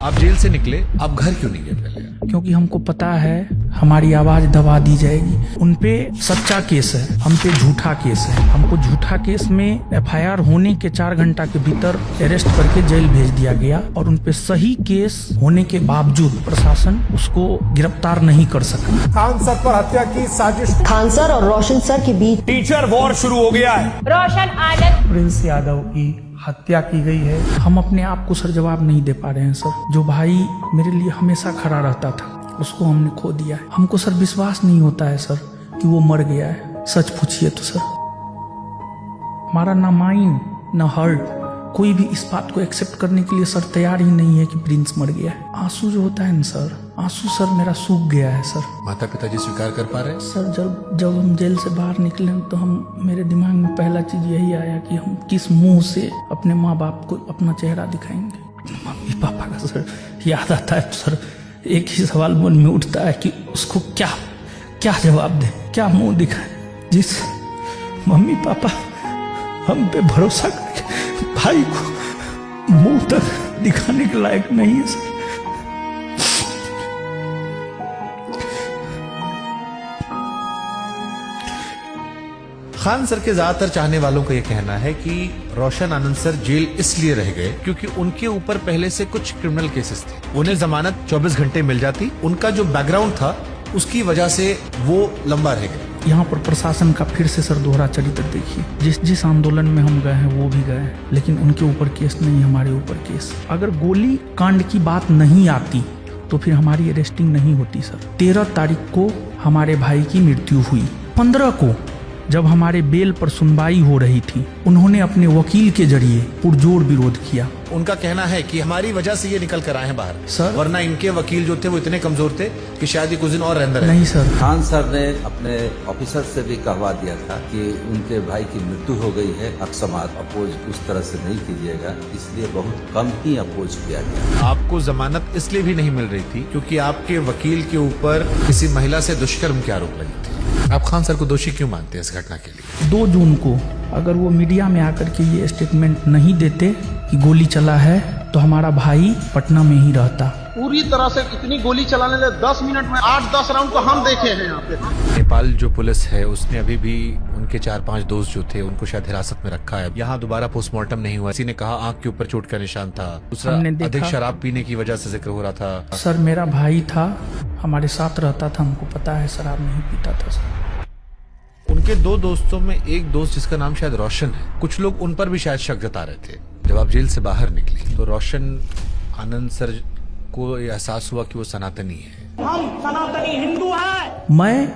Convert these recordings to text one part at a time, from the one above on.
आप जेल से निकले, आप घर क्यों नहीं गए पहले? क्योंकि हमको पता है हमारी आवाज दबा दी जाएगी। उनपे सच्चा केस है, हम पे झूठा केस है। हमको झूठा केस में एफआईआर होने के 4 घंटा के भीतर अरेस्ट करके जेल भेज दिया गया और उनपे सही केस होने के बावजूद प्रशासन उसको गिरफ्तार नहीं कर सका। खान सर पर हत्या की साजिश, खान सर और रोशन सर के बीच टीचर वॉर शुरू हो गया है। रोशन आनंद प्रिंस यादव की हत्या की गई है। हम अपने आप को सर जवाब नहीं दे पा रहे हैं सर। जो भाई मेरे लिए हमेशा खड़ा रहता था उसको हमने खो दिया है। हमको सर विश्वास नहीं होता है सर कि वो मर गया है। सच पूछिए तो सर हमारा ना माइंड ना हर्ट कोई भी इस बात को एक्सेप्ट करने के लिए सर तैयार ही नहीं है कि प्रिंस मर गया है। आंसू जो होता है ना सर, आंसू सर मेरा सूख गया है सर। माता पिताजी स्वीकार कर पा रहे हैं? सर जब हम जेल से बाहर निकले तो मेरे दिमाग में पहला चीज यही आया कि हम किस मुंह से अपने माँ बाप को अपना चेहरा दिखाएंगे। मम्मी पापा का सर याद आता है तो सर एक ही सवाल मन में उठता है कि उसको क्या जवाब दे, क्या मुंह दिखाए। जिस मम्मी पापा हम पे भरोसा करके भाई को मुंह तक दिखाने के लायक नहीं है सर। खान सर के ज्यादातर चाहने वालों का यह कहना है कि रोशन आनंद सर जेल इसलिए रह गए क्योंकि उनके ऊपर पहले से कुछ क्रिमिनल केसेस थे। उन्हें जमानत 24 घंटे मिल जाती, उनका जो बैकग्राउंड था उसकी वजह से वो लंबा रह गए। यहाँ पर प्रशासन का फिर से सर दोहरा चरित्र देखिए। जिस आंदोलन में हम गए हैं वो भी गए हैं, लेकिन उनके ऊपर केस नहीं, हमारे ऊपर केस। अगर गोली कांड की बात नहीं आती तो फिर हमारी अरेस्टिंग नहीं होती सर। 13 तारीख को हमारे भाई की मृत्यु हुई। 15 को जब हमारे बेल पर सुनवाई हो रही थी उन्होंने अपने वकील के जरिए पुरजोर विरोध किया। उनका कहना है कि हमारी वजह से ये निकल कर आए हैं बाहर सर, वरना इनके वकील जो थे वो इतने कमजोर थे कि शायद ये कुछ दिन और रहते। नहीं सर, खान सर ने अपने ऑफिसर से भी कहवा दिया था कि उनके भाई की मृत्यु हो गई है, अकस्मात अपोज उस तरह से नहीं कीजिएगा, इसलिए बहुत कम ही अपोज किया गया। आपको जमानत इसलिए भी नहीं मिल रही थी क्योंकि आपके वकील के ऊपर किसी महिला से दुष्कर्म के आरोप लगे थे। आप खान सर को दोषी क्यों मानते हैं इस घटना के लिए? 2 जून को अगर वो मीडिया में आकर के ये स्टेटमेंट नहीं देते कि गोली चला है तो हमारा भाई पटना में ही रहता। पूरी तरह से इतनी गोली चलाने लगे 10 मिनट में 8-10 राउंड तो हम देखे हैं यहाँ पे। नेपाल जो पुलिस है उसने अभी भी उनके 4-5 दोस्त जो थे उनको शायद हिरासत में रखा है। यहाँ दोबारा पोस्टमार्टम नहीं हुआ। किसी ने कहा आंख के ऊपर चोट का निशान था। दूसरा अधिक शराब पीने की वजह से जिक्र हो रहा था। सर मेरा भाई था, हमारे साथ रहता था, हमको पता है शराब नहीं पीता था सर। उनके 2 दोस्तों में एक दोस्त जिसका नाम शायद रोशन है, कुछ लोग उन पर भी शायद शक जता रहे थे। जब आप जेल से बाहर निकली तो रोशन आनंद सर को एहसास हुआ कि वो सनातनी है। हम सनातनी हिंदू हैं। मैं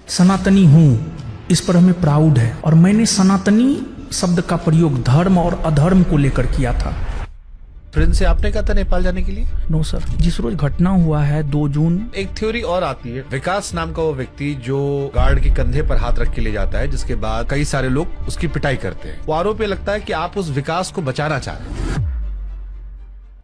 सनातनी हूँ, इस पर हमें प्राउड है। और मैंने सनातनी शब्द का प्रयोग धर्म और अधर्म को लेकर किया था। प्रिंस से आपने कहा था नेपाल जाने के लिए? नो सर, जिस रोज घटना हुआ है 2 जून। एक थ्योरी और आती है, विकास नाम का वो व्यक्ति जो गार्ड के कंधे पर हाथ रख के ले जाता है, जिसके बाद कई सारे लोग उसकी पिटाई करते हैं। वो आरोप लगता है कि आप उस विकास को बचाना चाह रहे थे।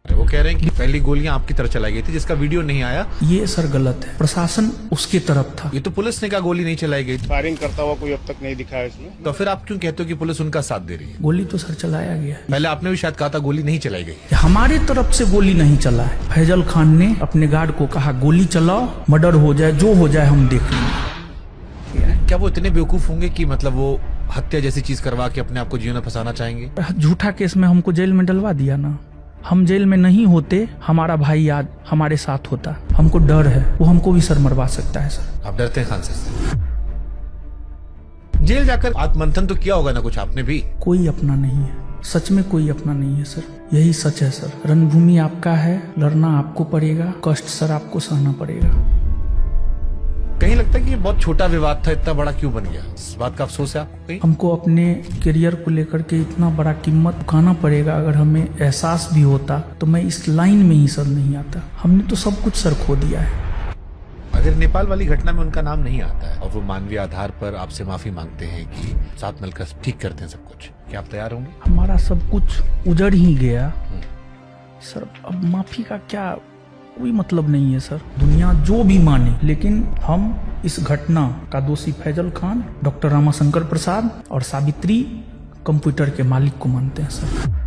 वो कह रहे हैं कि पहली गोलियां आपकी तरफ चलाई गई थी जिसका वीडियो नहीं आया। ये सर गलत है, प्रशासन उसके तरफ था। ये तो पुलिस ने कहा गोली नहीं चलाई गई। फायरिंग करता हुआ कोई अब तक नहीं दिखा है इसमें। तो फिर आप क्यों कहते हो कि पुलिस उनका साथ दे रही है? गोली तो सर चलाया गया है। पहले आपने भी शायद कहा था गोली नहीं चलाई गई। हमारे तरफ से गोली नहीं चला है। फैजल खान ने अपने गार्ड को कहा गोली चलाओ, मर्डर हो जाए, जो हो जाए हम देख लेंगे। क्या वो इतने बेवकूफ होंगे कि मतलब वो हत्या जैसी चीज करवा के अपने आप को जीवन में फंसाना चाहेंगे? झूठा केस में हमको जेल में डलवा दिया ना। हम जेल में नहीं होते, हमारा भाई आज हमारे साथ होता। हमको डर है, वो हमको भी सर मरवा सकता है सर। आप डरते हैं खान सर से? जेल जाकर आत्ममंथन तो किया होगा ना कुछ आपने भी? कोई अपना नहीं है, सच में कोई अपना नहीं है सर। यही सच है सर। रणभूमि आपका है, लड़ना आपको पड़ेगा, कष्ट सर आपको सहना पड़ेगा। कहीं लगता है कि ये बहुत छोटा विवाद था, इतना बड़ा क्यों बन गया? इस बात का अफसोस है आपको कहीं? हमको अपने करियर को लेकर के इतना बड़ा कीमत चुकाना पड़ेगा। अगर हमें एहसास भी होता तो मैं इस लाइन में ही सर नहीं आता। हमने तो सब कुछ सर खो दिया है। अगर नेपाल वाली घटना में उनका नाम नहीं आता है और वो मानवीय आधार पर आपसे माफी मांगते हैं कि साथ मिलकर ठीक करते हैं सब कुछ, क्या आप तैयार होंगे? हमारा सब कुछ उजड़ ही गया सर, अब माफी का क्या कोई मतलब नहीं है सर। दुनिया जो भी माने, लेकिन हम इस घटना का दोषी फैजल खान, डॉक्टर रामाशंकर प्रसाद और सावित्री कंप्यूटर के मालिक को मानते हैं सर।